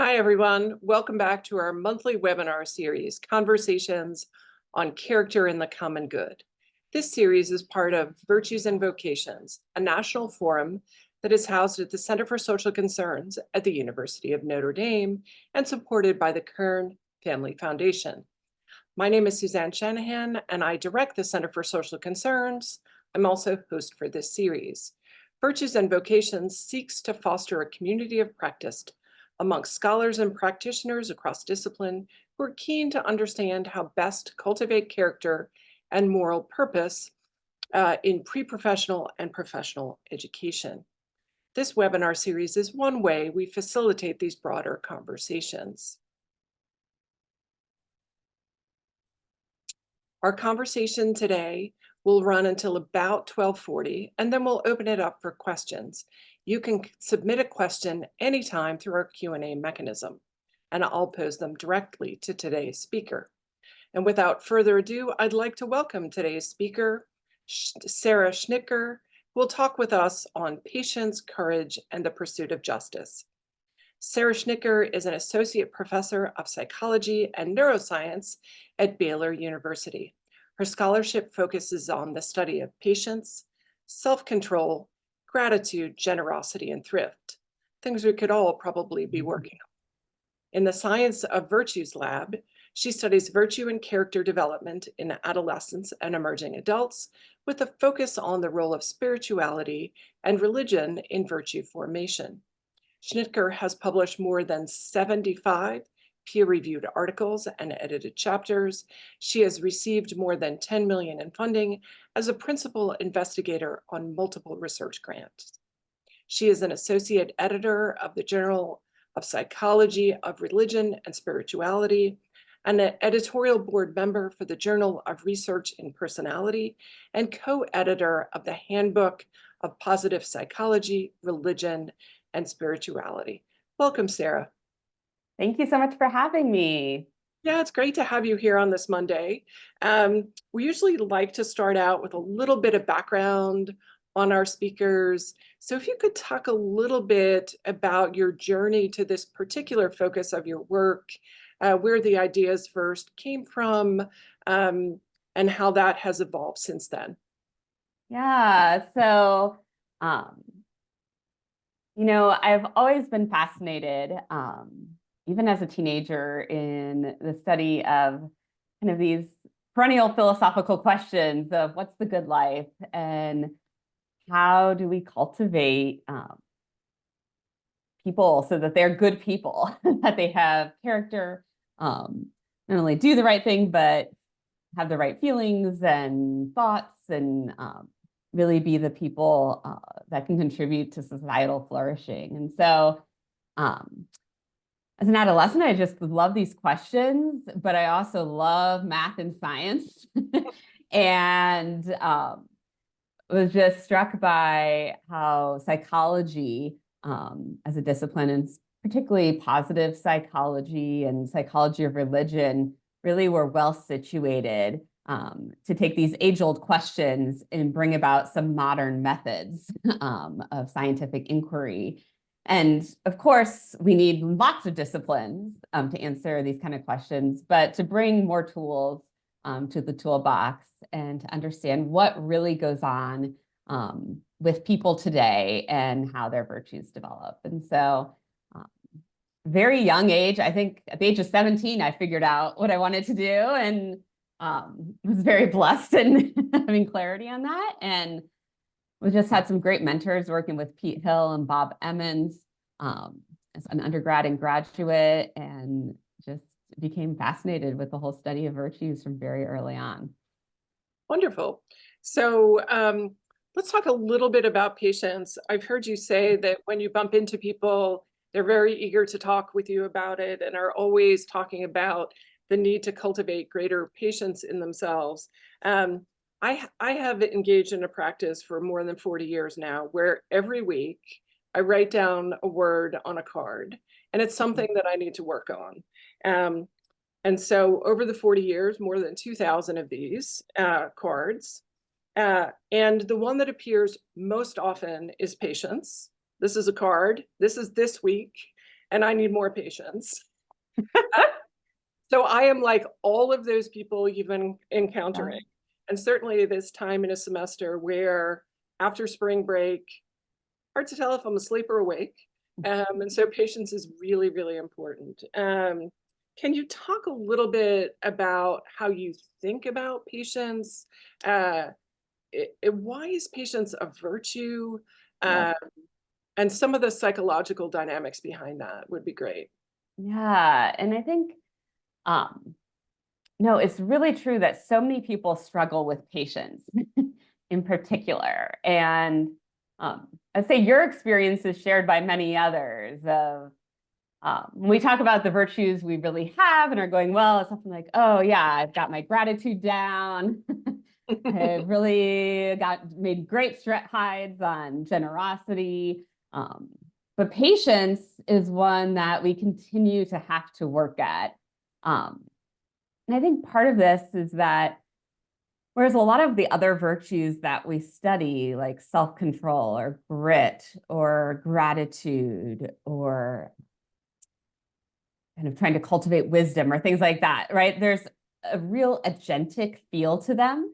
Hi, everyone. Welcome back to our monthly webinar series, Conversations on Character and the Common Good. This series is part of Virtues and Vocations, a national forum that is housed at the Center for Social Concerns at the University of Notre Dame and supported by the Kern Family Foundation. My name is Suzanne Shanahan, and I direct the Center for Social Concerns. I'm also host for this series. Virtues and Vocations seeks to foster a community of practice amongst scholars and practitioners across discipline who are keen to understand how best to cultivate character and moral purpose in pre-professional and professional education. This webinar series is one way we facilitate these broader conversations. Our conversation today will run until about 12:40, and then we'll open it up for questions. You can submit a question anytime through our Q&A mechanism, and I'll pose them directly to today's speaker. And without further ado, I'd like to welcome today's speaker, Sarah Schnitker, who will talk with us on patience, courage, and the pursuit of justice. Sarah Schnitker is an associate professor of psychology and neuroscience at Baylor University. Her scholarship focuses on the study of patience, self-control, gratitude, generosity, and thrift, things we could all probably be working on. In the Science of Virtues lab, she studies virtue and character development in adolescents and emerging adults with a focus on the role of spirituality and religion in virtue formation. Schnitker has published more than 75 peer-reviewed articles and edited chapters. She has received more than 10 million in funding as a principal investigator on multiple research grants. She is an associate editor of the Journal of Psychology of Religion and Spirituality, and an editorial board member for the Journal of Research in Personality, and co-editor of the Handbook of Positive Psychology, Religion, and Spirituality. Welcome, Sarah. Thank you so much for having me. Yeah, it's great to have you here on this Monday. We usually like to start out with a little bit of background on our speakers. So if you could talk a little bit about your journey to this particular focus of your work, where the ideas first came from, and how that has evolved since then. Yeah, so, um, I've always been fascinated, even as a teenager, in the study of kind of these perennial philosophical questions of what's the good life and how do we cultivate people so that they're good people, that they have character, not only do the right thing, but have the right feelings and thoughts and really be the people that can contribute to societal flourishing. And so as an adolescent, I just love these questions, but I also love math and science. And was just struck by how psychology as a discipline, and particularly positive psychology and psychology of religion, really were well situated to take these age-old questions and bring about some modern methods of scientific inquiry. And of course, we need lots of disciplines to answer these kind of questions, but to bring more tools to the toolbox and to understand what really goes on with people today and how their virtues develop. And so very young age, I think at the age of 17, I figured out what I wanted to do and was very blessed in having clarity on that. And we just had some great mentors working with Pete Hill and Bob Emmons as an undergrad and graduate, and just became fascinated with the whole study of virtues from very early on. Wonderful. So let's talk a little bit about patience. I've heard you say that when you bump into people, they're very eager to talk with you about it and are always talking about the need to cultivate greater patience in themselves. I have engaged in a practice for more than 40 years now, where every week I write down a word on a card, and it's something that I need to work on. And so over the 40 years, more than 2,000 of these cards. And the one that appears most often is patience. This is a card. This is this week. and I need more patience. So I am like all of those people you've been encountering. And certainly this time in a semester where after spring break, hard to tell if I'm asleep or awake. And so patience is really, really important. Can you talk a little bit about how you think about patience? Why is patience a virtue? Yep. And some of the psychological dynamics behind that would be great. Yeah. And I think, no, it's really true that so many people struggle with patience in particular. And I'd say your experience is shared by many others of when we talk about the virtues we really have and are going well, it's something like, oh yeah, I've got my gratitude down. I've really made great strides on generosity. But patience is one that we continue to have to work at. And I think part of this is that whereas a lot of the other virtues that we study, like self-control or grit or gratitude or kind of trying to cultivate wisdom or things like that, right? There's a real agentic feel to them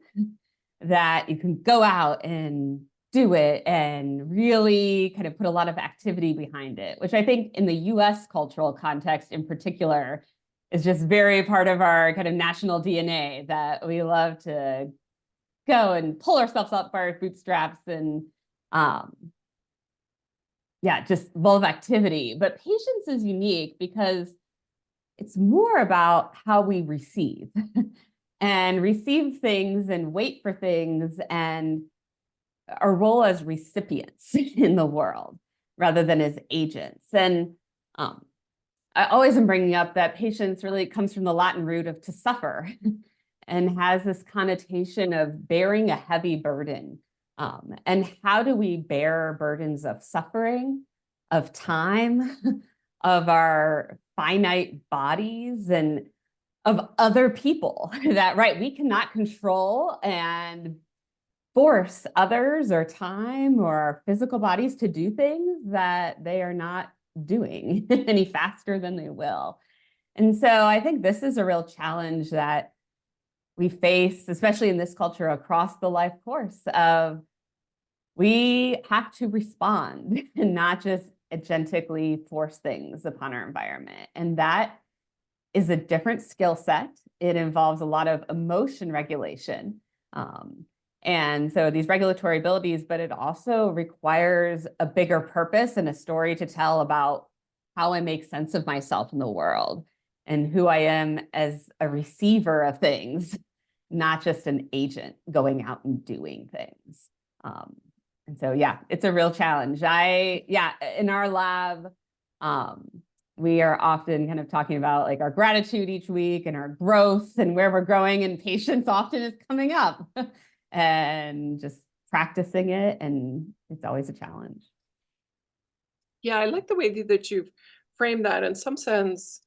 that you can go out and do it and really kind of put a lot of activity behind it, which I think in the US cultural context in particular is just very part of our kind of national DNA that we love to go and pull ourselves up by our bootstraps and yeah, just full of activity. But patience is unique because it's more about how we receive and receive things and wait for things and our role as recipients in the world rather than as agents. And I always am bringing up that patience really comes from the Latin root of to suffer and has this connotation of bearing a heavy burden. And how do we bear burdens of suffering, of time, of our finite bodies, and of other people that, right, we cannot control and force others or time or our physical bodies to do things that they are not doing any faster than they will. And so I think this is a real challenge that we face, especially in this culture across the life course of we have to respond and not just agentically force things upon our environment. And that is a different skill set. It involves a lot of emotion regulation. And so these regulatory abilities, but it also requires a bigger purpose and a story to tell about how I make sense of myself in the world and who I am as a receiver of things, not just an agent going out and doing things. And so, yeah, it's a real challenge. In our lab, we are often kind of talking about like our gratitude each week and our growth and where we're growing, and patience often is coming up and just practicing it. And it's always a challenge. Yeah, I like the way that you've framed that. In some sense,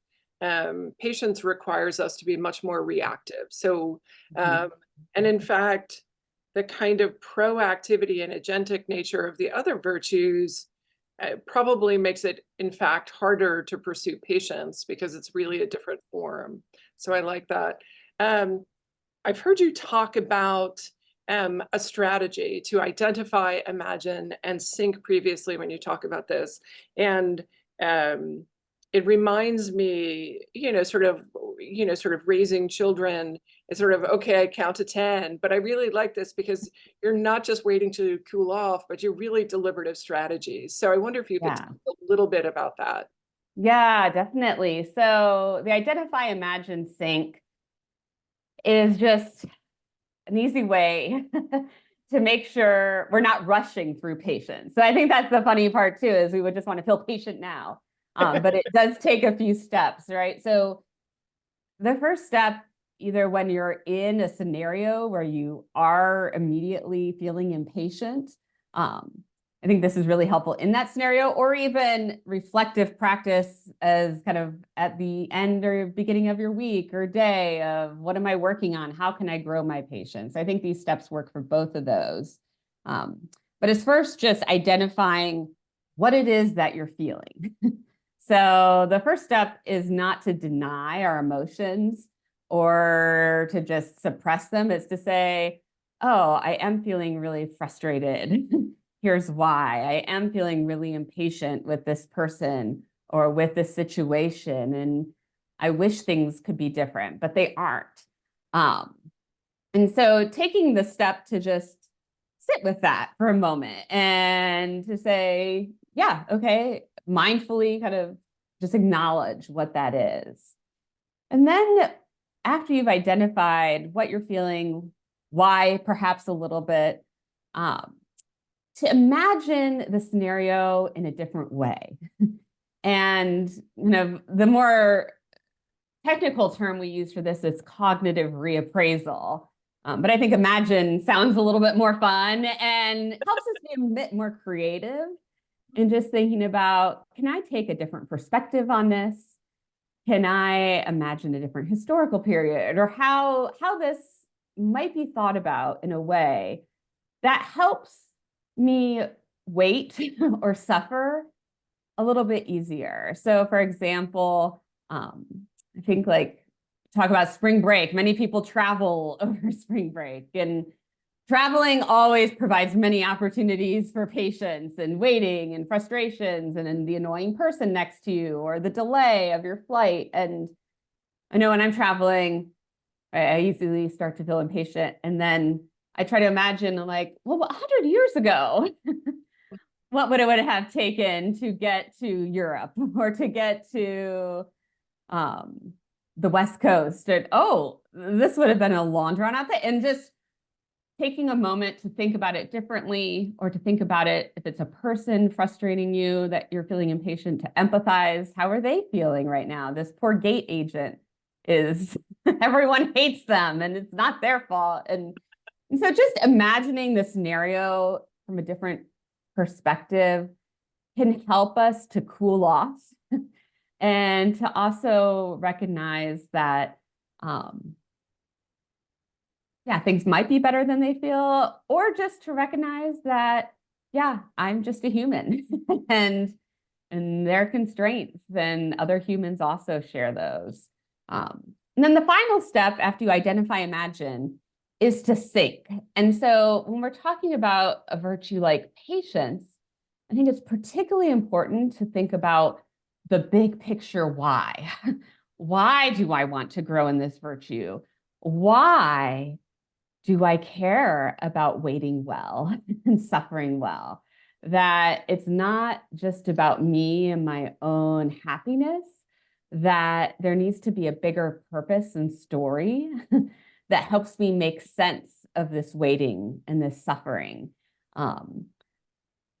patience requires us to be much more reactive. So, and in fact, the kind of proactivity and agentic nature of the other virtues probably makes it, in fact, harder to pursue patience because it's really a different form. So I like that. I've heard you talk about a strategy to identify, imagine, and sync previously when you talk about this. And it reminds me, sort of raising children. It's sort of, okay, I count to 10, but I really like this because you're not just waiting to cool off, but you're really deliberative strategies. So I wonder if you could talk a little bit about that. Yeah, definitely. So the identify, imagine, sync is just an easy way to make sure we're not rushing through patience. So I think that's the funny part too, is we would just want to feel patient now. But it does take a few steps, right? So the first step, either when you're in a scenario where you are immediately feeling impatient, I think this is really helpful in that scenario, or even reflective practice as kind of at the end or beginning of your week or day of what am I working on? How can I grow my patience? I think these steps work for both of those. But it's first just identifying what it is that you're feeling. So the first step is not to deny our emotions or to just suppress them. It's to say, oh, I am feeling really frustrated. Here's why. I am feeling really impatient with this person or with this situation. And I wish things could be different, but they aren't. Um, and so taking the step to just sit with that for a moment and to say, yeah, okay, mindfully kind of just acknowledge what that is. And then after you've identified what you're feeling, why perhaps a little bit, um, to imagine the scenario in a different way. And the more technical term we use for this is cognitive reappraisal. But I think imagine sounds a little bit more fun and helps us be a bit more creative in just thinking about, can I take a different perspective on this? Can I imagine a different historical period or how this might be thought about in a way that helps me wait or suffer a little bit easier. So for example, I think like talk about spring break. Many people travel over spring break, and traveling always provides many opportunities for patience and waiting and frustrations and then the annoying person next to you or the delay of your flight. And I know when I'm traveling, I easily start to feel impatient. And then I try to imagine like, well, 100 years ago, what would it would have taken to get to Europe or to get to um, the West Coast? And oh, this would have been a long drawn out thing. And just taking a moment to think about it differently, or to think about it if it's a person frustrating you that you're feeling impatient, to empathize. How are they feeling right now? This poor gate agent is, everyone hates them and it's not their fault. And so just imagining the scenario from a different perspective can help us to cool off and to also recognize that yeah, things might be better than they feel, or just to recognize that, yeah, I'm just a human and there are constraints, and other humans also share those. And then the final step after you identify imagine is to think. And so when we're talking about a virtue like patience, I think it's particularly important to think about the big picture why. Why do I want to grow in this virtue? Why do I care about waiting well and suffering well? That it's not just about me and my own happiness, that there needs to be a bigger purpose and story that helps me make sense of this waiting and this suffering.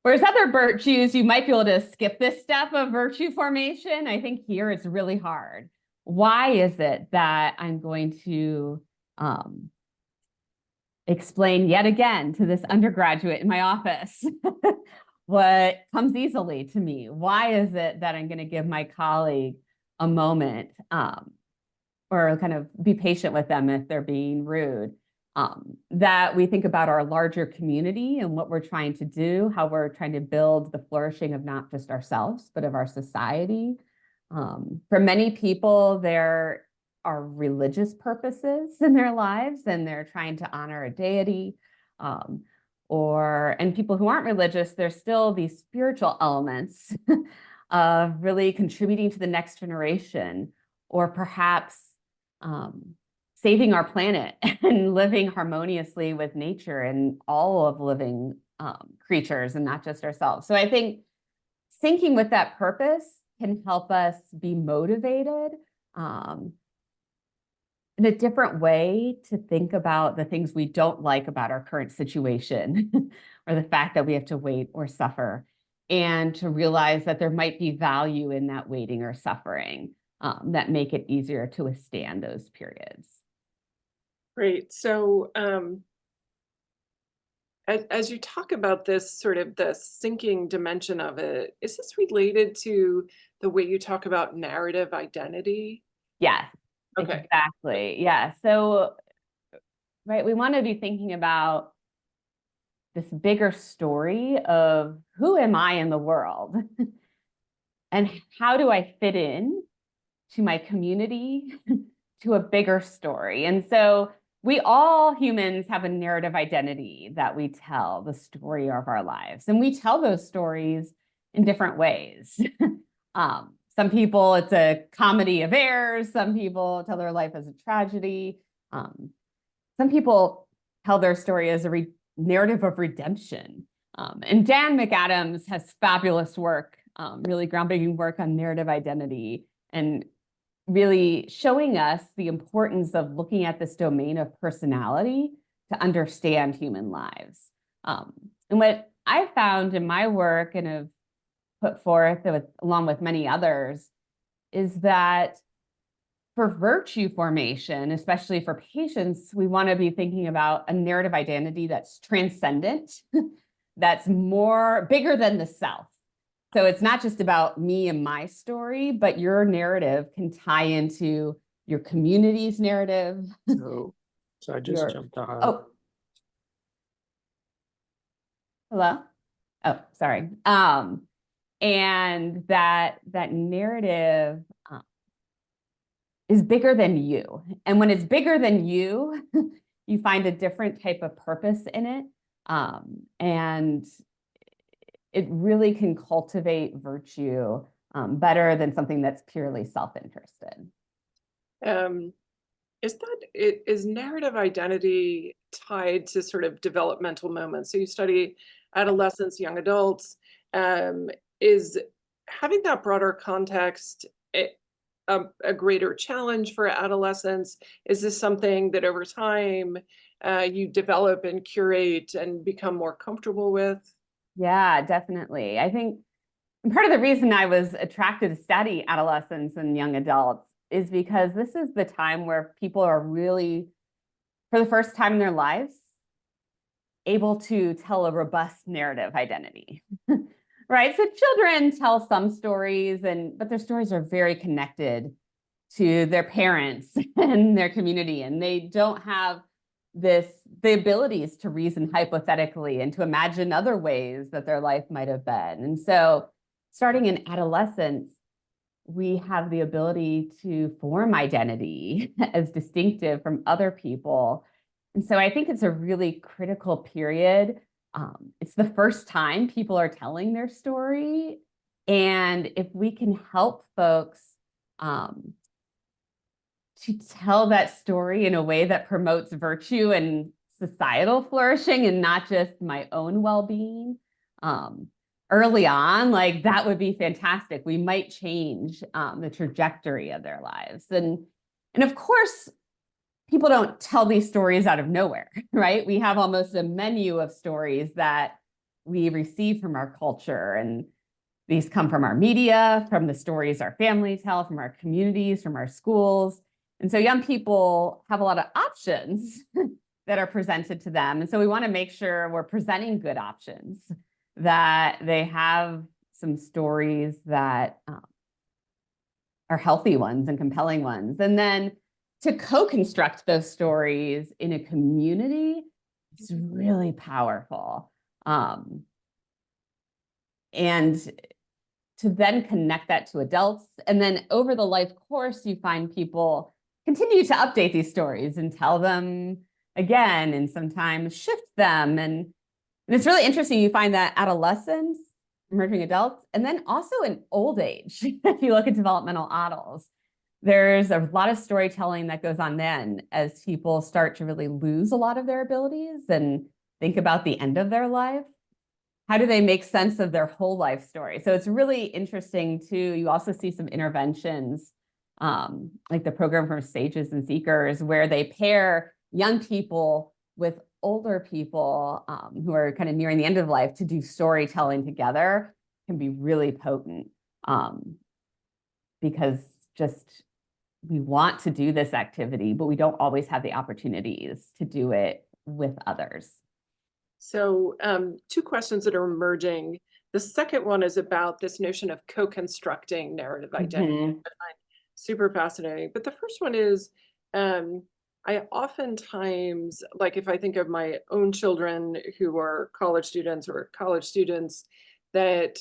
Whereas other virtues, you might be able to skip this step of virtue formation. I think here it's really hard. Why is it that I'm going to explain yet again to this undergraduate in my office what comes easily to me? Why is it that I'm going to give my colleague a moment or kind of be patient with them if they're being rude? That we think about our larger community and what we're trying to do, how we're trying to build the flourishing of not just ourselves, but of our society. For many people, there are religious purposes in their lives, and they're trying to honor a deity. And people who aren't religious, there's still these spiritual elements of really contributing to the next generation, or perhaps saving our planet and living harmoniously with nature and all of living creatures and not just ourselves. So I think syncing with that purpose can help us be motivated in a different way to think about the things we don't like about our current situation or the fact that we have to wait or suffer, and to realize that there might be value in that waiting or suffering that make it easier to withstand those periods. Great. So as you talk about this sort of the sinking dimension of it, is this related to the way you talk about narrative identity? Yes, Okay. exactly. Yeah. So, right, we want to be thinking about this bigger story of who am I in the world? And how do I fit in to my community, to a bigger story? And so we all humans have a narrative identity that we tell the story of our lives. And we tell those stories in different ways. Some people, it's a comedy of errors. Some people tell their life as a tragedy. Some people tell their story as a narrative of redemption. And Dan McAdams has fabulous work, really groundbreaking work on narrative identity, and really showing us the importance of looking at this domain of personality to understand human lives. And what I found in my work and have put forth along with many others is that for virtue formation, especially for patients, we want to be thinking about a narrative identity that's transcendent, that's bigger than the self. So it's not just about me and my story, but your narrative can tie into your community's narrative. So I just jumped on. Oh, hello? Oh, sorry. And that narrative is bigger than you. And when it's bigger than you, you find a different type of purpose in it. And it really can cultivate virtue better than something that's purely self-interested. Is narrative identity tied to sort of developmental moments? So you study adolescents, young adults. Is having that broader context a greater challenge for adolescents? Is this something that over time you develop and curate and become more comfortable with? Yeah, definitely. I think part of the reason I was attracted to study adolescents and young adults is because this is the time where people are really, for the first time in their lives, able to tell a robust narrative identity. Right? So children tell some stories, but their stories are very connected to their parents and their community, and they don't have the abilities to reason hypothetically and to imagine other ways that their life might have been. And so starting in adolescence, we have the ability to form identity as distinctive from other people. And so I think it's a really critical period. It's the first time people are telling their story. And if we can help folks to tell that story in a way that promotes virtue and societal flourishing and not just my own well-being early on, like that would be fantastic. We might change the trajectory of their lives. And of course, people don't tell these stories out of nowhere, right? We have almost a menu of stories that we receive from our culture. And these come from our media, from the stories our family tell, from our communities, from our schools. And so young people have a lot of options that are presented to them. And so we want to make sure we're presenting good options, that they have some stories that are healthy ones and compelling ones. And then to co-construct those stories in a community is really powerful. And to then connect that to adults. And then over the life course, you find people continue to update these stories and tell them again, and sometimes shift them. And it's really interesting. You find that adolescents, emerging adults, and then also in old age, if you look at developmental adults, there's a lot of storytelling that goes on then as people start to really lose a lot of their abilities and think about the end of their life. How do they make sense of their whole life story? So it's really interesting too. You also see some interventions like the program from Sages and Seekers, where they pair young people with older people who are kind of nearing the end of life to do storytelling together. Can be really potent because just we want to do this activity, but we don't always have the opportunities to do it with others. So two questions that are emerging. The second one is about this notion of co-constructing narrative identity. I find super fascinating. But the first one is, I oftentimes, like if I think of my own children who are college students or college students, that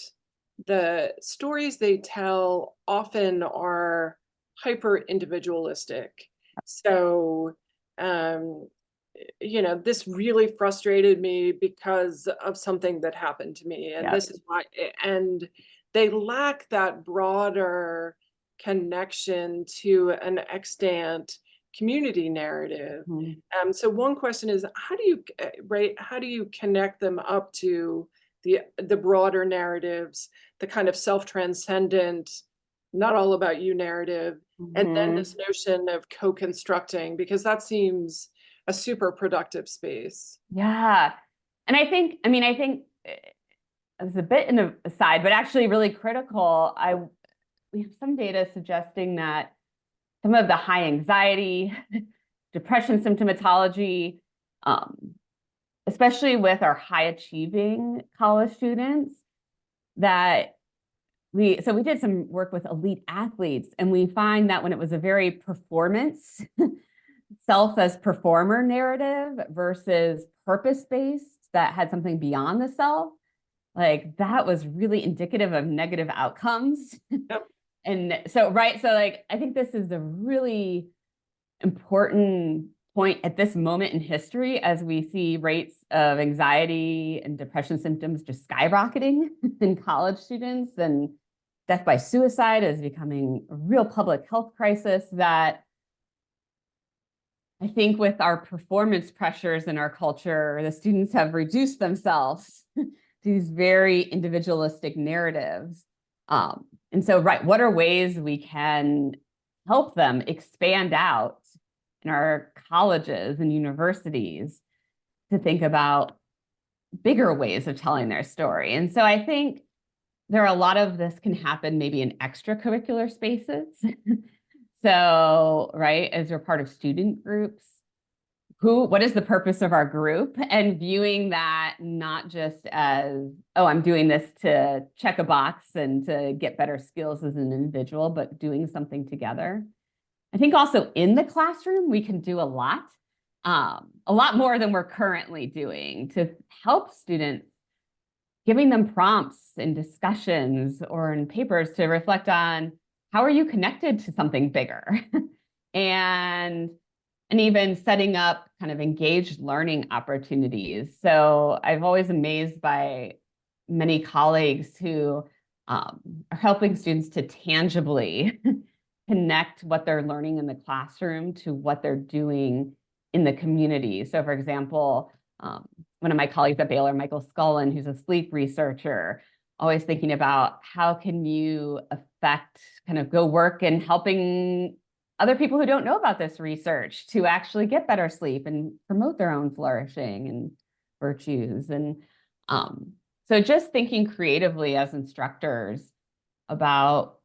the stories they tell often are hyper individualistic. So, um, this really frustrated me because of something that happened to me, and Yeah. this is why, and they lack that broader connection to an extant community narrative. Mhm. So one question is, how do you connect them up to the broader narratives, the kind of self-transcendent, not all about you narrative, and then Mhm. this notion of co-constructing, because that seems a super productive space. Yeah. And I think it's a bit in the aside, but actually really critical. We have some data suggesting that some of the high anxiety, depression symptomatology, um, especially with our high achieving college students, that we did some work with elite athletes, and we find that when it was a very performance self as performer narrative versus purpose based that had something beyond the self, like that was really indicative of negative outcomes. Yep. And so, right, so like I think this is a really important point at this moment in history as we see rates of anxiety and depression symptoms just skyrocketing in college students, and death by suicide is becoming a real public health crisis. That I think with our performance pressures in our culture, the students have reduced themselves to these very individualistic narratives. And so, right, what are ways we can help them expand out in our colleges and universities to think about bigger ways of telling their story? And so I think there are a lot of this can happen maybe in extracurricular spaces. So, right, as you're part of student groups, what is the purpose of our group, and viewing that not just as, oh, I'm doing this to check a box and to get better skills as an individual, but doing something together. I think also in the classroom, we can do a lot more than we're currently doing to help students, giving them prompts in discussions or in papers to reflect on how are you connected to something bigger. and even setting up kind of engaged learning opportunities. So I've always amazed by many colleagues who are helping students to tangibly connect what they're learning in the classroom to what they're doing in the community. So for example, one of my colleagues at Baylor, Michael Scullin, who's a sleep researcher, always thinking about how can you kind of go work in helping other people who don't know about this research to actually get better sleep and promote their own flourishing and virtues. And so just thinking creatively as instructors about,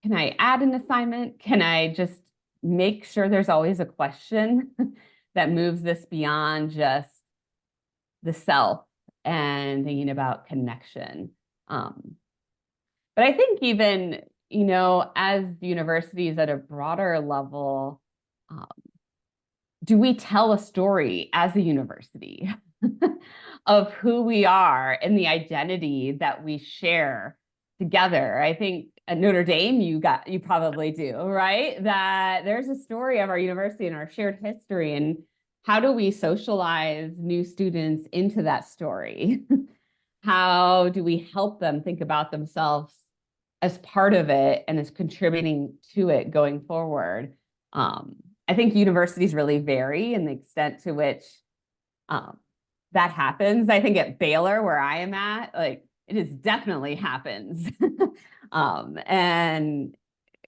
can I add an assignment? Can I just make sure there's always a question that moves this beyond just the self and thinking about connection? But I think even, as universities at a broader level, um, do we tell a story as a university of who we are and the identity that we share together? I think at Notre Dame, you probably do, right? That there's a story of our university and our shared history, and how do we socialize new students into that story? How do we help them think about themselves as part of it and as contributing to it going forward? I think universities really vary in the extent to which that happens. I think at Baylor, where I am at, like it is definitely happens. And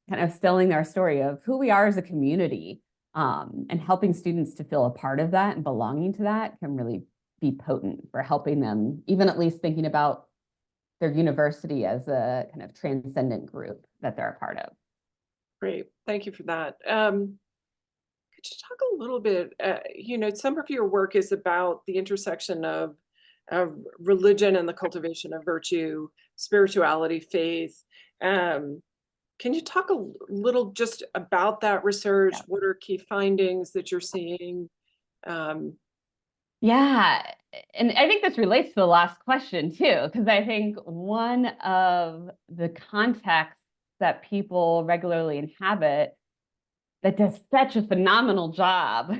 kind of telling our story of who we are as a community, and helping students to feel a part of that and belonging to that can really be potent for helping them, even at least thinking about their university as a kind of transcendent group that they're a part of. Great, thank you for that. Could you talk a little bit, some of your work is about the intersection of religion and the cultivation of virtue, spirituality, faith. Can you talk a little just about that research? Yeah. What are key findings that you're seeing? Um, Yeah. and I think this relates to the last question too, because I think one of the contexts that people regularly inhabit that does such a phenomenal job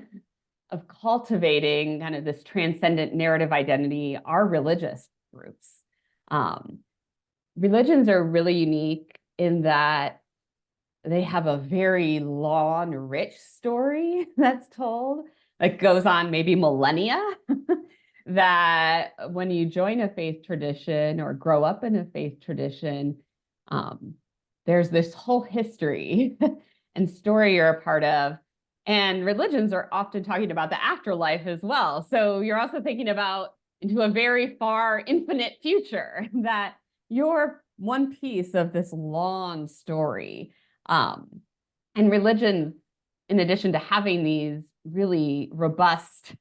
of cultivating kind of this transcendent narrative identity are religious groups. Religions are really unique in that they have a very long, rich story that's told that goes on maybe millennia. That when you join a faith tradition or grow up in a faith tradition, there's this whole history and story you're a part of. And religions are often talking about the afterlife as well. So you're also thinking about into a very far, infinite future that you're one piece of this long story. And religion, in addition to having these really robust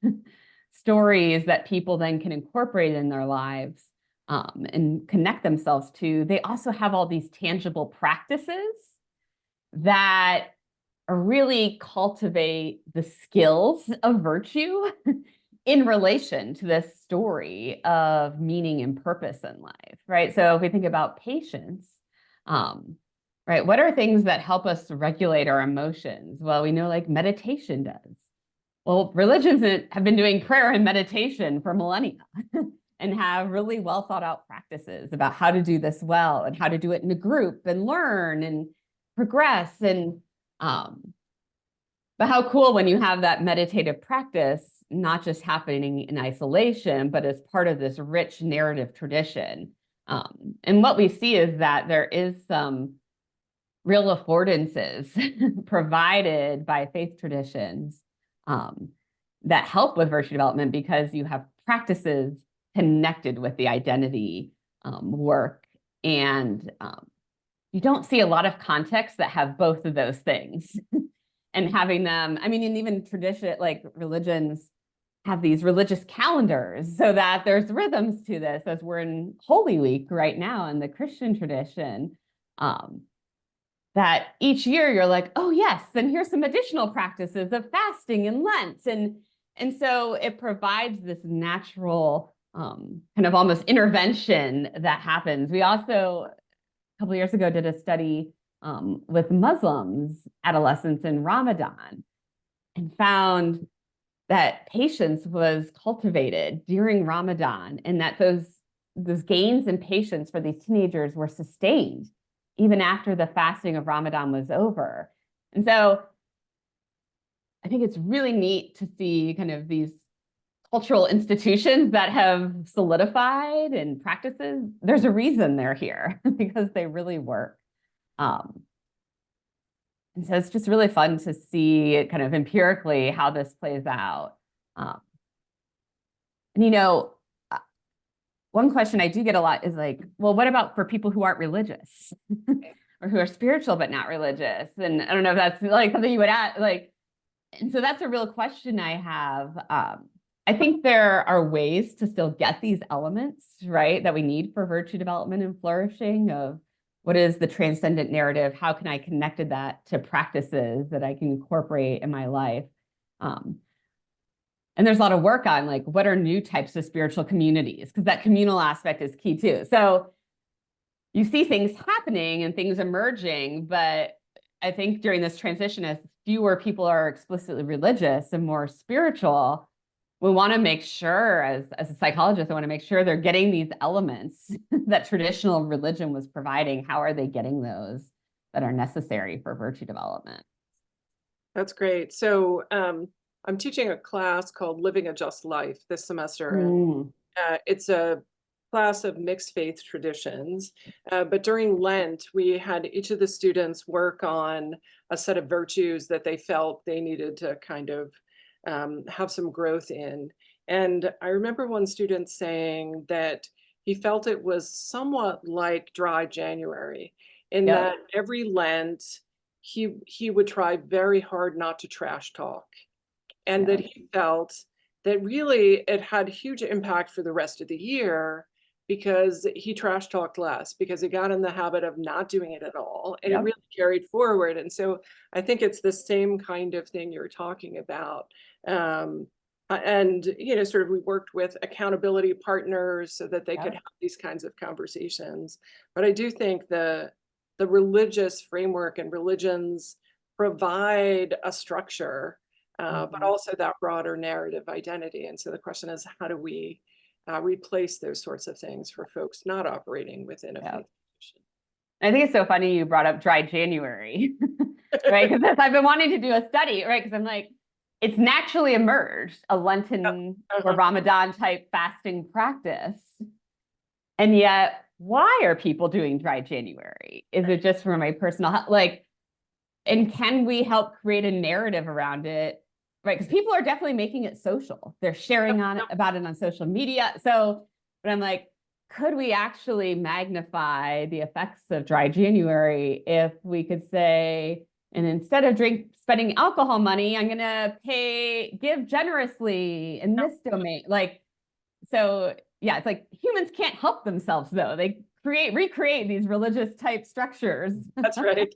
stories that people then can incorporate in their lives and connect themselves to, they also have all these tangible practices that really cultivate the skills of virtue in relation to this story of meaning and purpose in life, right? So if we think about patience, right, what are things that help us regulate our emotions? Well, we know like meditation does. Well, religions have been doing prayer and meditation for millennia and have really well thought out practices about how to do this well and how to do it in a group and learn and progress. And but how cool when you have that meditative practice, not just happening in isolation, but as part of this rich narrative tradition. And what we see is that there is some real affordances provided by faith traditions that help with virtue development because you have practices connected with the identity work. And you don't see a lot of contexts that have both of those things. And having them, I mean, and even tradition, like religions have these religious calendars so that there's rhythms to this as we're in Holy Week right now in the Christian tradition. That each year you're like, oh yes, and here's some additional practices of fasting and Lent. And so it provides this natural kind of almost intervention that happens. We also, a couple of years ago, did a study with Muslims adolescents in Ramadan and found that patience was cultivated during Ramadan and that those gains in patience for these teenagers were sustained even after the fasting of Ramadan was over. And so I think it's really neat to see kind of these cultural institutions that have solidified and practices. There's a reason they're here because they really work. And so it's just really fun to see kind of empirically how this plays out. And, you know, one question I do get a lot is like, well, what about for people who aren't religious or who are spiritual but not religious? And I don't know if that's like something you would add, like, and so that's a real question I have. I think there are ways to still get these elements, right, that we need for virtue development and flourishing of what is the transcendent narrative? How can I connect that to practices that I can incorporate in my life? And there's a lot of work on like, what are new types of spiritual communities? Because that communal aspect is key too. So you see things happening and things emerging, but I think during this transition, as fewer people are explicitly religious and more spiritual, we want to make sure, as a psychologist, I want to make sure they're getting these elements that traditional religion was providing. How are they getting those that are necessary for virtue development? That's great. So I'm teaching a class called Living a Just Life this semester, and it's a class of mixed faith traditions. But during Lent, we had each of the students work on a set of virtues that they felt they needed to kind of have some growth in. And I remember one student saying that he felt it was somewhat like dry January, in that every Lent he would try very hard not to trash talk, and that he felt that really it had huge impact for the rest of the year because he trash talked less, because he got in the habit of not doing it at all, and it really carried forward. And so I think it's the same kind of thing you're talking about. And, sort of we worked with accountability partners so that they could Yep. have these kinds of conversations. But I do think the religious framework and religions provide a structure, but also that broader narrative identity. And so the question is, how do we replace those sorts of things for folks not operating within a Yep. faith tradition? I think it's so funny you brought up dry January, right? Because I've been wanting to do a study, right? Because I'm like, it's naturally emerged, a Lenten or Ramadan type fasting practice. And yet, why are people doing dry January? Is it just for my personal health? Like, and can we help create a narrative around it? Right? Because people are definitely making it social. They're sharing about it on social media. So, but I'm like, could we actually magnify the effects of dry January if we could say, and instead of spending alcohol money, I'm gonna give generously in this domain. Like, so yeah, it's like humans can't help themselves though. They recreate these religious type structures. That's right.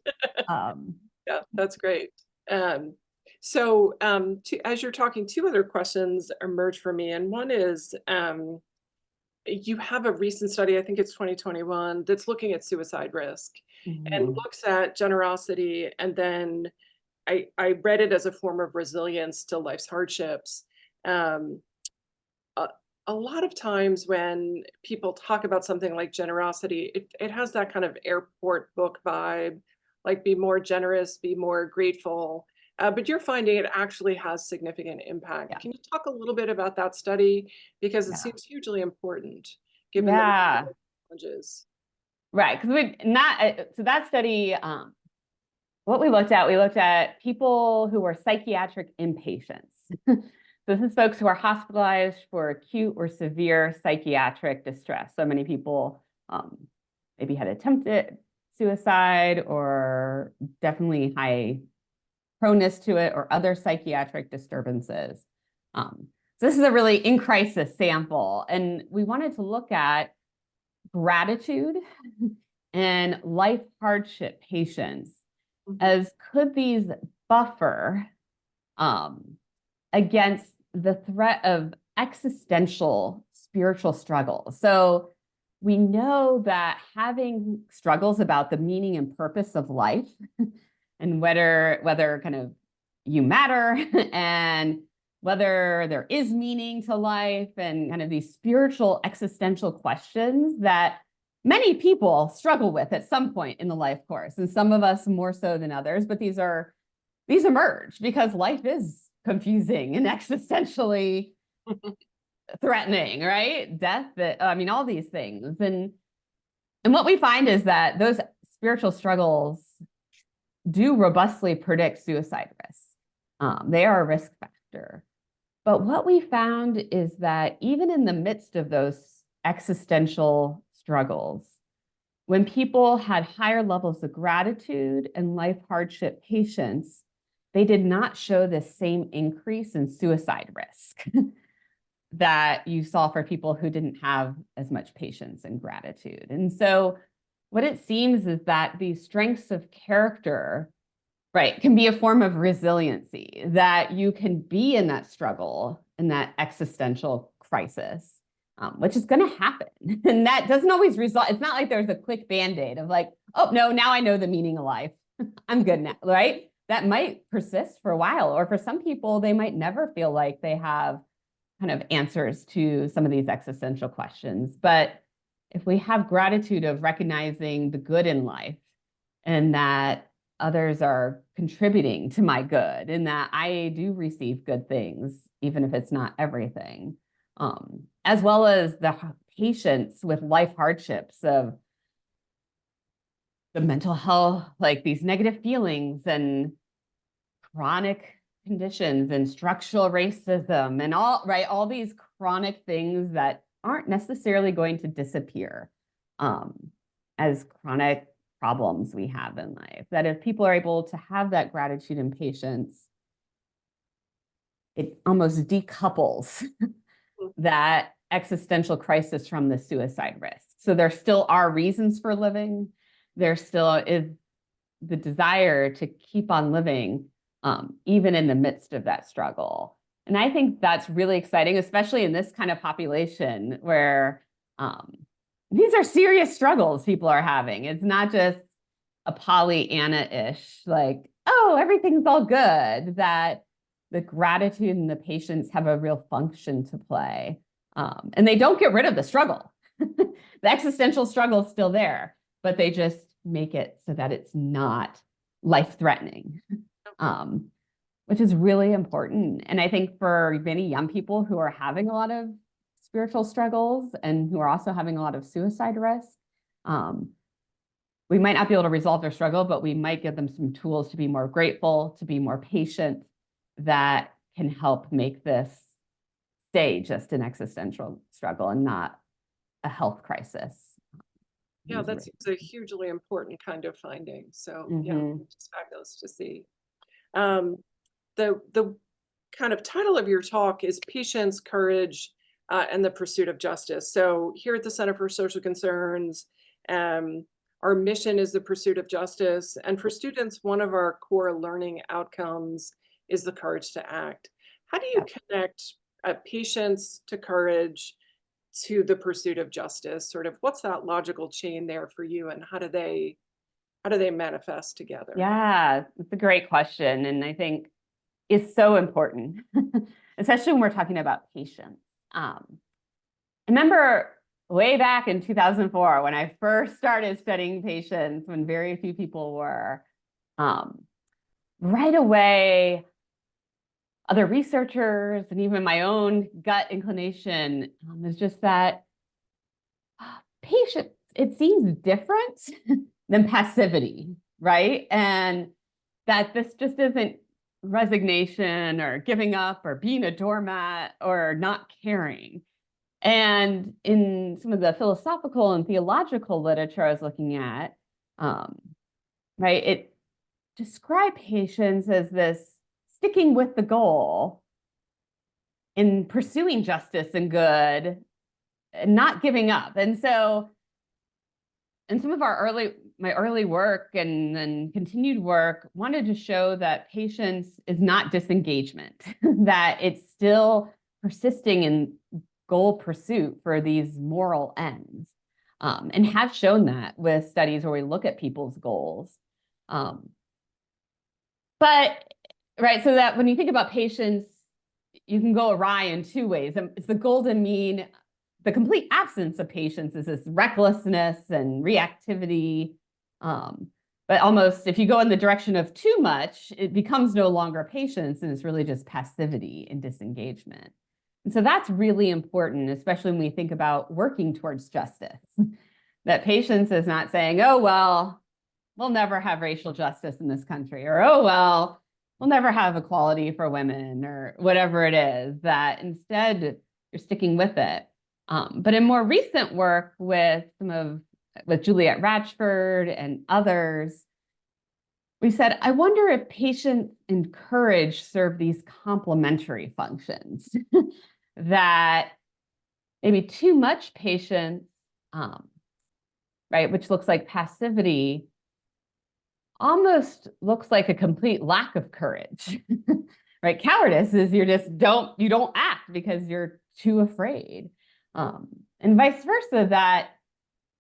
Yeah, that's great. As you're talking, two other questions emerge for me. And one is, you have a recent study, I think it's 2021, that's looking at suicide risk and looks at generosity. And then I read it as a form of resilience to life's hardships. Um, a lot of times when people talk about something like generosity, it has that kind of airport book vibe, like be more generous, be more grateful. But you're finding it actually has significant impact. Yeah. Can you talk a little bit about that study? Because it Yeah. seems hugely important given Yeah. the challenges. Right. Because so that study, what we looked at people who were psychiatric inpatients. So this is folks who are hospitalized for acute or severe psychiatric distress. So many people maybe had attempted suicide or definitely high proneness to it or other psychiatric disturbances. So this is a really in crisis sample. And we wanted to look at gratitude and life hardship patients as could these buffer against the threat of existential spiritual struggles. So we know that having struggles about the meaning and purpose of life and whether kind of you matter and whether there is meaning to life and kind of these spiritual existential questions that many people struggle with at some point in the life course, and some of us more so than others, but these emerge because life is confusing and existentially threatening, right? Death, all these things. And what we find is that those spiritual struggles do robustly predict suicide risk. They are a risk factor. But what we found is that even in the midst of those existential struggles, when people had higher levels of gratitude and life hardship patience, they did not show the same increase in suicide risk that you saw for people who didn't have as much patience and gratitude. And so what it seems is that these strengths of character, right, can be a form of resiliency, that you can be in that struggle, in that existential crisis, which is going to happen. And that doesn't always result. It's not like there's a quick Band-Aid of like, oh, no, now I know the meaning of life. I'm good now, right? That might persist for a while. Or for some people, they might never feel like they have kind of answers to some of these existential questions. But if we have gratitude of recognizing the good in life and that others are contributing to my good and that I do receive good things, even if it's not everything, as well as the patience with life hardships of the mental health, like these negative feelings and chronic conditions and structural racism and all these chronic things that aren't necessarily going to disappear as chronic problems we have in life. That if people are able to have that gratitude and patience, it almost decouples that existential crisis from the suicide risk. So there still are reasons for living. There still is the desire to keep on living, even in the midst of that struggle. And I think that's really exciting, especially in this kind of population where these are serious struggles people are having. It's not just a Pollyanna-ish, like, oh, everything's all good, that the gratitude and the patience have a real function to play. And they don't get rid of the struggle. The existential struggle is still there, but they just make it so that it's not life-threatening, which is really important. And I think for many young people who are having a lot of spiritual struggles and who are also having a lot of suicide risk, we might not be able to resolve their struggle, but we might give them some tools to be more grateful, to be more patient, that can help make this stay just an existential struggle and not a health crisis. Yeah, that's a hugely important kind of finding. So yeah, it's fabulous to see. The kind of title of your talk is Patience, Courage, and the Pursuit of Justice. So here at the Center for Social Concerns, our mission is the pursuit of justice. And for students, one of our core learning outcomes is the courage to act. How do you connect patience to courage to the pursuit of justice? Sort of what's that logical chain there for you, and how do they manifest together? Yeah, it's a great question. And I think it's so important, especially when we're talking about patience. I remember way back in 2004, when I first started studying patience, when very few people were, right away, other researchers and even my own gut inclination is just that patience, it seems different than passivity, right? And that this just isn't resignation or giving up or being a doormat or not caring. And in some of the philosophical and theological literature I was looking at, right, it described patience as this sticking with the goal in pursuing justice and good and not giving up. And so in some of my early work and then continued work wanted to show that patience is not disengagement, that it's still persisting in goal pursuit for these moral ends, and have shown that with studies where we look at people's goals. But, right, so that when you think about patience, you can go awry in two ways. It's the golden mean. The complete absence of patience is this recklessness and reactivity. But almost if you go in the direction of too much, it becomes no longer patience, and it's really just passivity and disengagement. And so that's really important, especially when we think about working towards justice. That patience is not saying, oh, well, we'll never have racial justice in this country, or, oh, well, we'll never have equality for women, or whatever it is, that instead you're sticking with it. But in more recent work with Juliet Ratchford and others, we said, I wonder if patience and courage serve these complementary functions. That maybe too much patience, right, which looks like passivity, almost looks like a complete lack of courage, right? Cowardice is you don't act because you're too afraid. And vice versa, that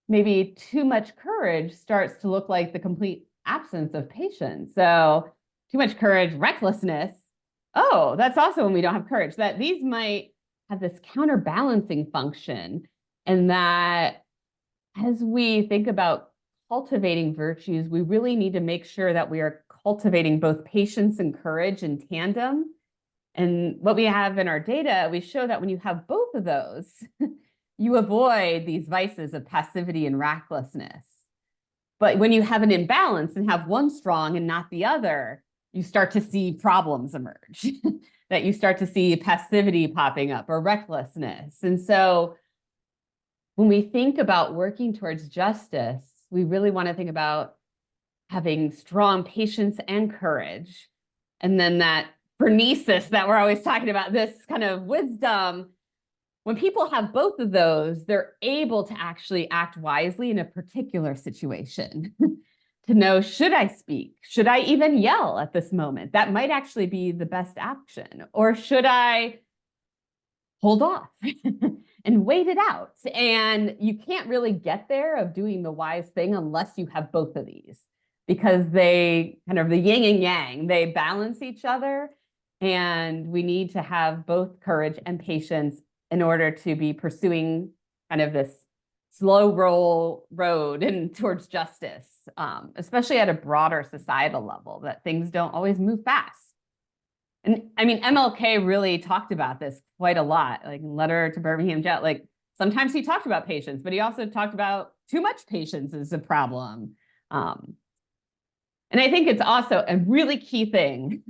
maybe too much courage starts to look like the complete absence of patience. So too much courage, recklessness. Oh, that's also when we don't have courage, that these might have this counterbalancing function. And that as we think about cultivating virtues, we really need to make sure that we are cultivating both patience and courage in tandem. And what we have in our data, we show that when you have both of those, you avoid these vices of passivity and recklessness. But when you have an imbalance and have one strong and not the other, you start to see problems emerge, that you start to see passivity popping up or recklessness. And so when we think about working towards justice, we really want to think about having strong patience and courage. And then that phronesis that we're always talking about, this kind of wisdom. When people have both of those, they're able to actually act wisely in a particular situation, to know, should I speak? Should I even yell at this moment? That might actually be the best action. Or should I hold off and wait it out? And you can't really get there of doing the wise thing unless you have both of these, because they kind of the yin and yang, they balance each other. And we need to have both courage and patience in order to be pursuing kind of this slow roll road and towards justice, especially at a broader societal level, that things don't always move fast. And I mean, MLK really talked about this quite a lot, like in Letter to Birmingham Jet. Like sometimes he talked about patience, but he also talked about too much patience is a problem. And I think it's also a really key thing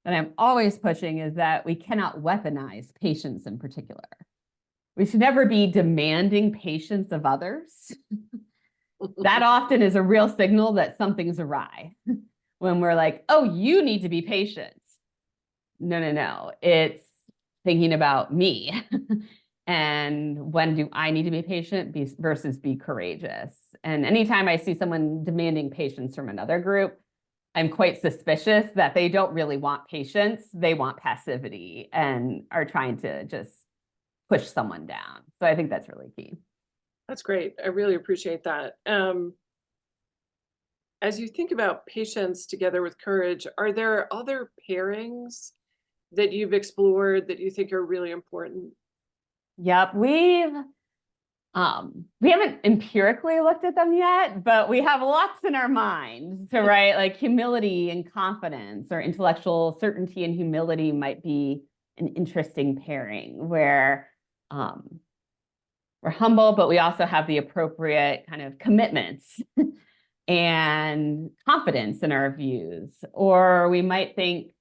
that I'm always pushing is that we cannot weaponize patience in particular. We should never be demanding patience of others. That often is a real signal that something's awry. When we're like, oh, you need to be patient. No. It's thinking about me. And when do I need to be patient versus be courageous? And anytime I see someone demanding patience from another group, I'm quite suspicious that they don't really want patience. They want passivity and are trying to just push someone down. So I think that's really key. That's great. I really appreciate that. As you think about patience together with courage, are there other pairings that you've explored that you think are really important? Yep, we haven't empirically looked at them yet, but we have lots in our minds. So, right, like humility and confidence, or intellectual certainty and humility might be an interesting pairing where we're humble, but we also have the appropriate kind of commitments and confidence in our views. Or we might think,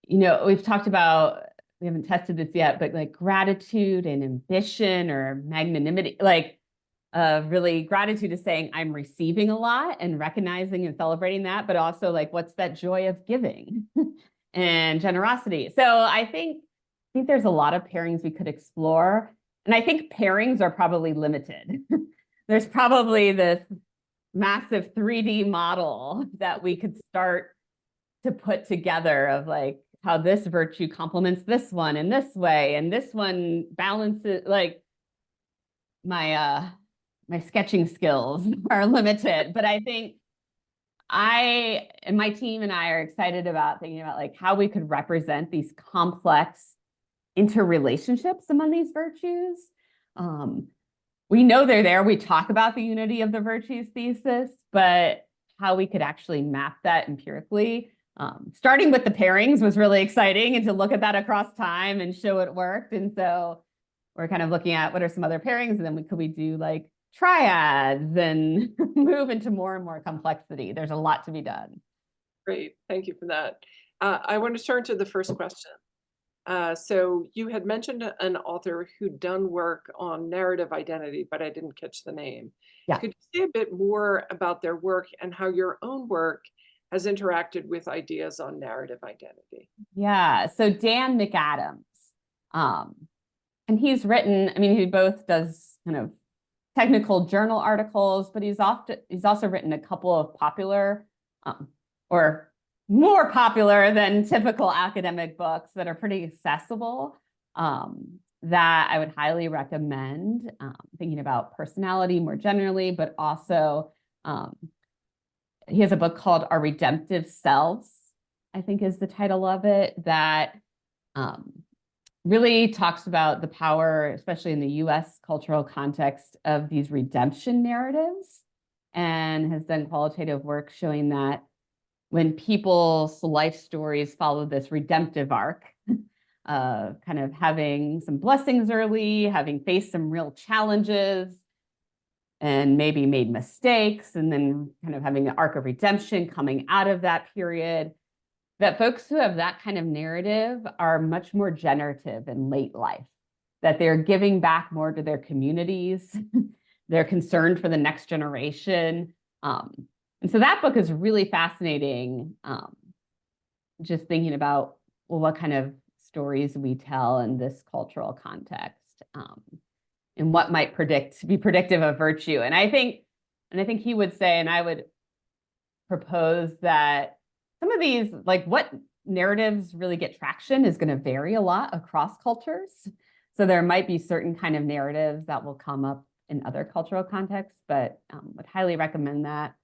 we've talked about, we haven't tested this yet, but like gratitude and ambition or magnanimity, like really gratitude is saying I'm receiving a lot and recognizing and celebrating that, but also like, what's that joy of giving and generosity? So I think there's a lot of pairings we could explore. And I think pairings are probably limited. There's probably this massive 3D model that we could start to put together of like how this virtue complements this one in this way, and this one balances. Like my sketching skills are limited, but I think I and my team and I are excited about thinking about like how we could represent these complex interrelationships among these virtues. We know they're there. We talk about the unity of the virtues thesis, but how we could actually map that empirically. Starting with the pairings was really exciting, and to look at that across time and show it worked. And so we're kind of looking at what are some other pairings, and then could we do like triads and move into more and more complexity. There's a lot to be done. Great, thank you for that. I want to turn to the first question. So you had mentioned an author who'd done work on narrative identity, but I didn't catch the name. Yeah. Could you say a bit more about their work and how your own work has interacted with ideas on narrative identity? Yeah, so Dan McAdams, and he's written, I mean, he both does kind of technical journal articles, but he's also written a couple of popular or more popular than typical academic books that are pretty accessible, that I would highly recommend, thinking about personality more generally, but also he has a book called Our Redemptive Selves, I think is the title of it, that really talks about the power, especially in the US cultural context, of these redemption narratives, and has done qualitative work showing that when people's life stories follow this redemptive arc, kind of having some blessings early, having faced some real challenges, and maybe made mistakes, and then kind of having the arc of redemption coming out of that period, that folks who have that kind of narrative are much more generative in late life, that they're giving back more to their communities. They're concerned for the next generation. And so that book is really fascinating, just thinking about, well, what kind of stories we tell in this cultural context. and what might be predictive of virtue. And I think he would say, and I would propose that some of these, like what narratives really get traction is going to vary a lot across cultures. So there might be certain kind of narratives that will come up in other cultural contexts, but would highly recommend that.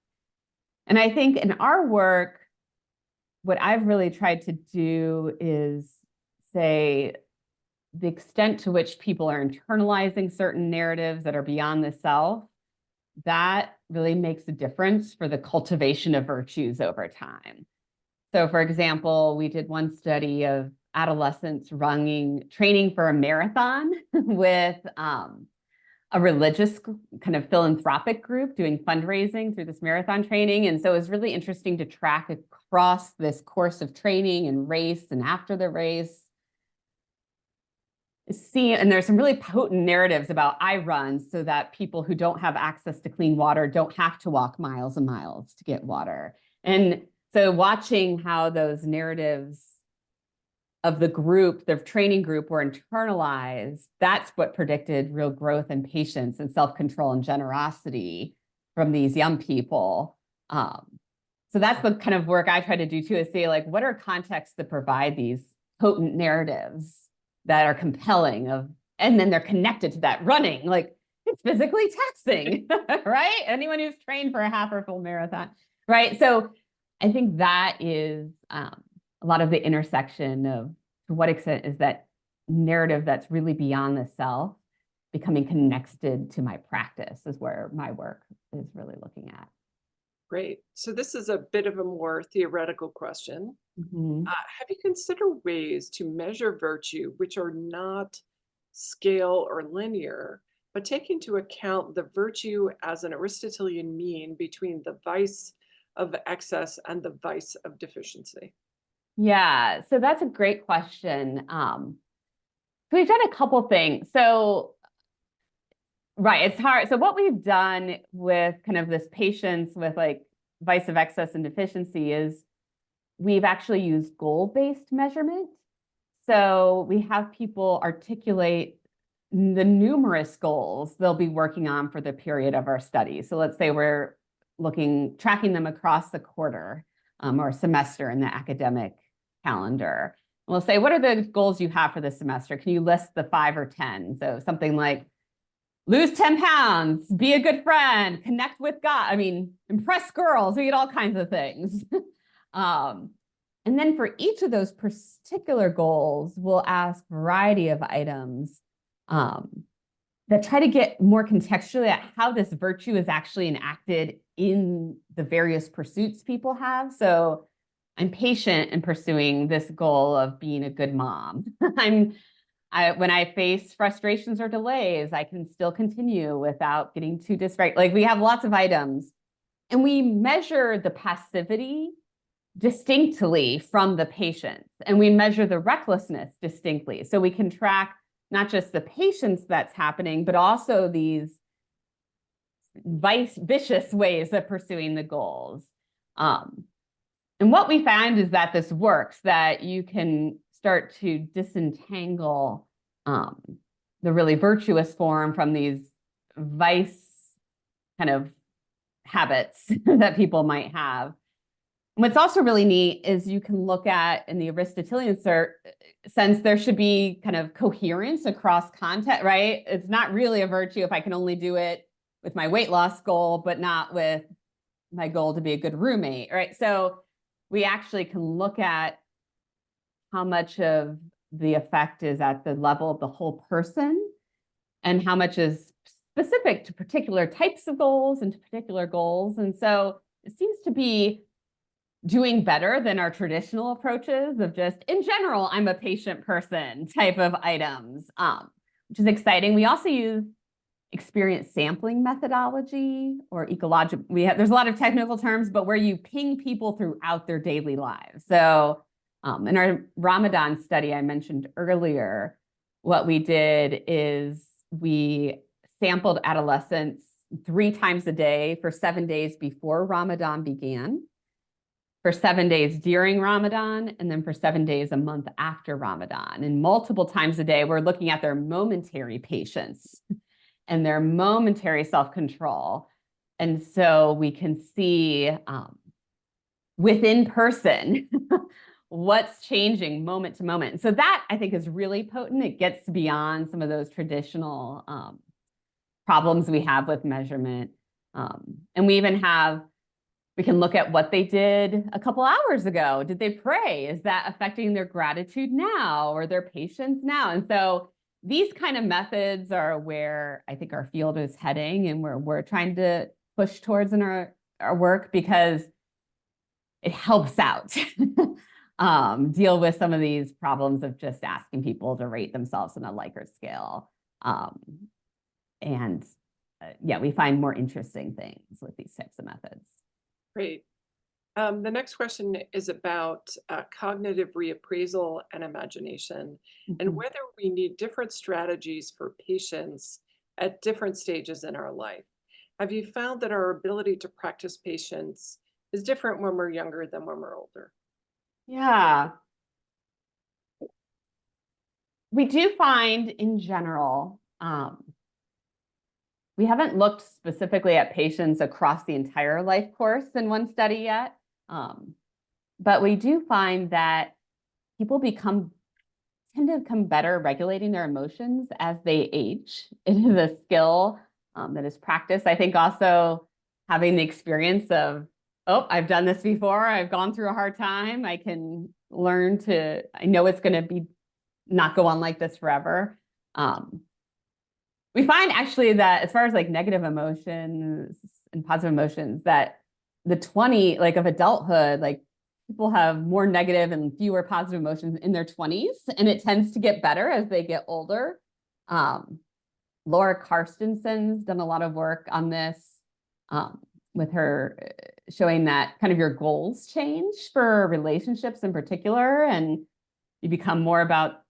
And I think in our work, what I've really tried to do is say the extent to which people are internalizing certain narratives that are beyond the self, that really makes a difference for the cultivation of virtues over time. So for example, we did one study of adolescents training for a marathon with a religious kind of philanthropic group doing fundraising through this marathon training. And so it was really interesting to track across this course of training and race and after the race. And there's some really potent narratives about I run so that people who don't have access to clean water don't have to walk miles and miles to get water. And so watching how those narratives of the group, the training group, were internalized, that's what predicted real growth and patience and self-control and generosity from these young people. So that's the kind of work I try to do too, is say, like, what are contexts that provide these potent narratives that are compelling and then they're connected to that running, like it's physically taxing, right? Anyone who's trained for a half or full marathon, right? So I think that is a lot of the intersection of to what extent is that narrative that's really beyond the self becoming connected to my practice is where my work is really looking at. Great. So this is a bit of a more theoretical question. Mm-hmm. Have you considered ways to measure virtue which are not scale or linear, but take into account the virtue as an Aristotelian mean between the vice of excess and the vice of deficiency? Yeah, so that's a great question. So we've done a couple things. So, right, it's hard. So what we've done with kind of this patients with like vice of excess and deficiency is we've actually used goal-based measurement. So we have people articulate the numerous goals they'll be working on for the period of our study. So let's say we're tracking them across the quarter or semester in the academic calendar. And we'll say, what are the goals you have for this semester? Can you list the 5 or 10? So something like lose 10 pounds, be a good friend, connect with God. I mean, impress girls, we get all kinds of things. And then for each of those particular goals, we'll ask a variety of items that try to get more contextually at how this virtue is actually enacted in the various pursuits people have. So I'm patient in pursuing this goal of being a good mom. When I face frustrations or delays, I can still continue without getting too distracted. Like we have lots of items, and we measure the passivity distinctly from the patients, and we measure the recklessness distinctly. So we can track not just the patience that's happening, but also these vicious ways of pursuing the goals. And what we find is that this works, that you can start to disentangle the really virtuous form from these vice kind of habits that people might have. What's also really neat is you can look at, in the Aristotelian sense, there should be kind of coherence across content, right? It's not really a virtue if I can only do it with my weight loss goal, but not with my goal to be a good roommate, right? So we actually can look at how much of the effect is at the level of the whole person and how much is specific to particular types of goals and to particular goals. And so it seems to be doing better than our traditional approaches of just, in general, I'm a patient person type of items, which is exciting. We also use experience sampling methodology or ecological. There's a lot of technical terms, but where you ping people throughout their daily lives. So in our Ramadan study I mentioned earlier, what we did is we sampled adolescents 3 times a day for 7 days before Ramadan began, for 7 days during Ramadan, and then for 7 days a month after Ramadan. And multiple times a day, we're looking at their momentary patience. and their momentary self-control. And so we can see within person what's changing moment to moment. So that, I think, is really potent. It gets beyond some of those traditional problems we have with measurement. And we can look at what they did a couple hours ago. Did they pray? Is that affecting their gratitude now or their patience now? And so these kind of methods are where I think our field is heading, and where we're trying to push towards in our work, because it helps out deal with some of these problems of just asking people to rate themselves on a Likert scale. Yeah, we find more interesting things with these types of methods. Great. The next question is about cognitive reappraisal and imagination, and whether we need different strategies for patience at different stages in our life. Have you found that our ability to practice patience is different when we're younger than when we're older? Yeah. We do find in general, we haven't looked specifically at patients across the entire life course in one study yet, but we do find that people tend to become better regulating their emotions as they age. It is a skill that is practiced. I think also having the experience of, oh, I've done this before, I've gone through a hard time, I can learn I know it's going to be not go on like this forever. We find actually that as far as like negative emotions and positive emotions, that the 20 of adulthood, like people have more negative and fewer positive emotions in their 20s, and it tends to get better as they get older. Laura Carstenson's done a lot of work on this with her showing that kind of your goals change for relationships in particular, and you become more about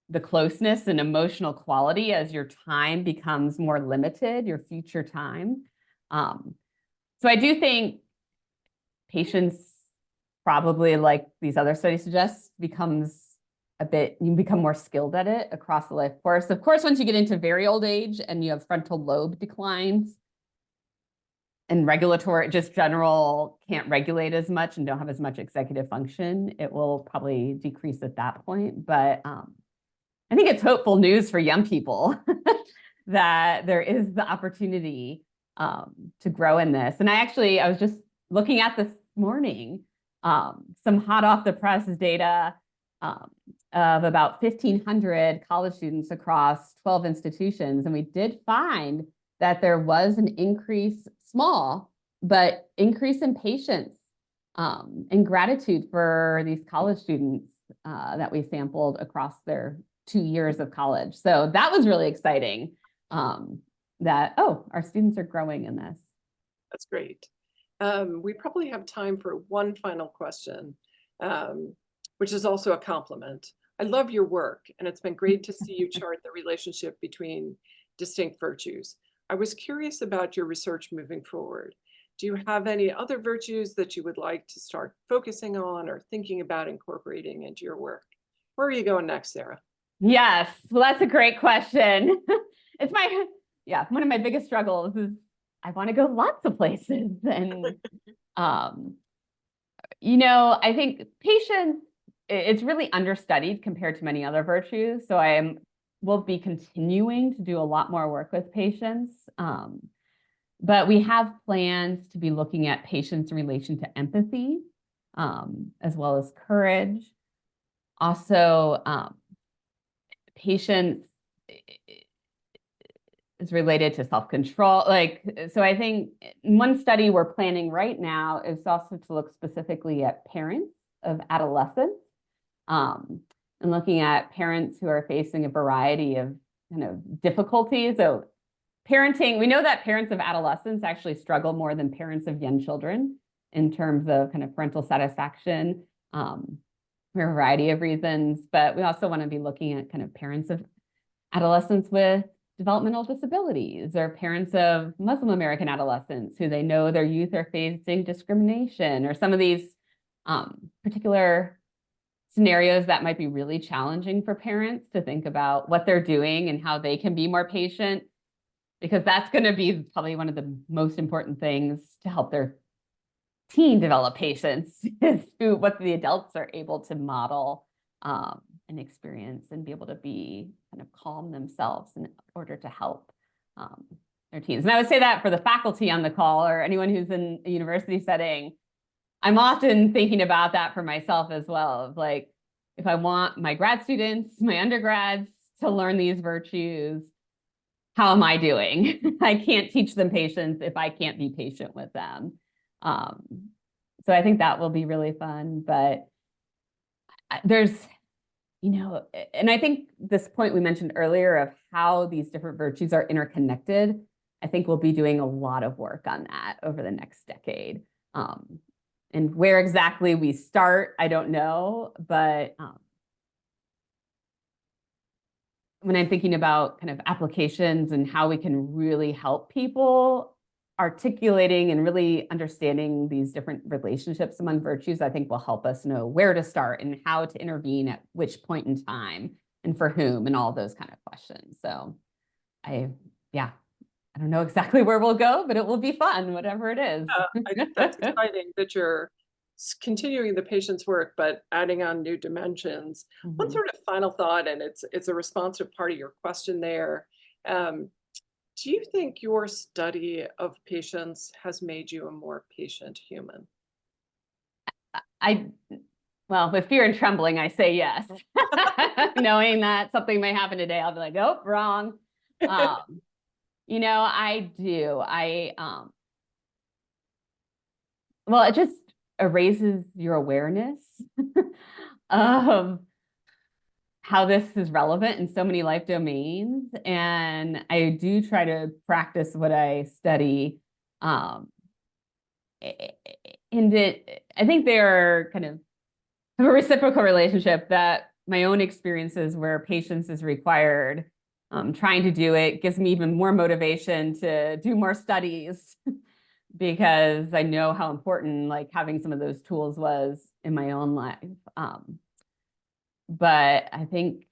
the closeness and emotional quality as your time becomes more limited, your future time. So I do think patience, probably like these other studies suggest, you become more skilled at it across the life course. Of course, once you get into very old age and you have frontal lobe declines and just general can't regulate as much and don't have as much executive function, it will probably decrease at that point. But I think it's hopeful news for young people that there is the opportunity to grow in this. And I was just looking at this morning, some hot off the press data of about 1,500 college students across 12 institutions. And we did find that there was an increase, small, but increase in patience and gratitude for these college students that we sampled across their 2 years of college. So that was really exciting that, our students are growing in this. That's great. We probably have time for one final question, which is also a compliment. I love your work, and it's been great to see you chart the relationship between distinct virtues. I was curious about your research moving forward. Do you have any other virtues that you would like to start focusing on or thinking about incorporating into your work? Where are you going next, Sarah? Yes, well, that's a great question. It's one of my biggest struggles is I want to go lots of places. And, I think patience, it's really understudied compared to many other virtues. So will be continuing to do a lot more work with patience. But we have plans to be looking at patience in relation to empathy, as well as courage. Also, patience is related to self-control. So I think one study we're planning right now is also to look specifically at parents of adolescents, and looking at parents who are facing a variety of kind of difficulties. So parenting, we know that parents of adolescents actually struggle more than parents of young children in terms of kind of parental satisfaction, for a variety of reasons. But we also want to be looking at kind of parents of adolescents with developmental disabilities, or parents of Muslim American adolescents who they know their youth are facing discrimination, or some of these particular scenarios that might be really challenging for parents to think about what they're doing and how they can be more patient. because that's going to be probably one of the most important things to help their teen develop patience is what the adults are able to model and experience and be able to be kind of calm themselves in order to help their teens. And I would say that for the faculty on the call or anyone who's in a university setting, I'm often thinking about that for myself as well, of like, if I want my grad students, my undergrads to learn these virtues, how am I doing? I can't teach them patience if I can't be patient with them. So I think that will be really fun, but there's, and I think this point we mentioned earlier of how these different virtues are interconnected, I think we'll be doing a lot of work on that over the next decade. And where exactly we start, I don't know, but when I'm thinking about kind of applications and how we can really help people, articulating and really understanding these different relationships among virtues, I think will help us know where to start and how to intervene at which point in time and for whom and all those kind of questions. So I don't know exactly where we'll go, but it will be fun, whatever it is. I think that's exciting that you're continuing the patient's work, but adding on new dimensions. One sort of final thought, and it's a responsive part of your question there. Do you think your study of patients has made you a more patient human? Well, with fear and trembling, I say yes. Knowing that something may happen today, I'll be like, oh, wrong. I do. Well, it just raises your awareness of how this is relevant in so many life domains. And I do try to practice what I study. And I think they are kind of have a reciprocal relationship, that my own experiences where patience is required, trying to do it gives me even more motivation to do more studies because I know how important like having some of those tools was in my own life. But I think,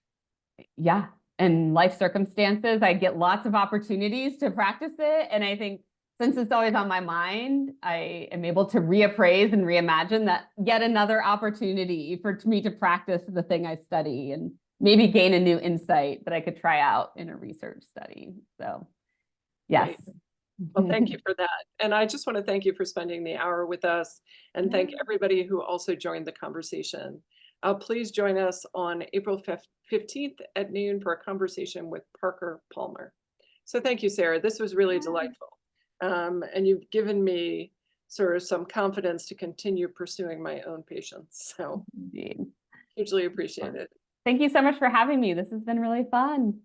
in life circumstances, I get lots of opportunities to practice it. And I think since it's always on my mind, I am able to reappraise and reimagine that yet another opportunity for me to practice the thing I study and maybe gain a new insight that I could try out in a research study. So, yes. Great. Well, thank you for that. And I just want to thank you for spending the hour with us and thank everybody who also joined the conversation. Please join us on April 15th at noon for a conversation with Parker Palmer. So thank you, Sarah. This was really delightful. And you've given me sort of some confidence to continue pursuing my own patients. So hugely appreciate it. Thank you so much for having me. This has been really fun.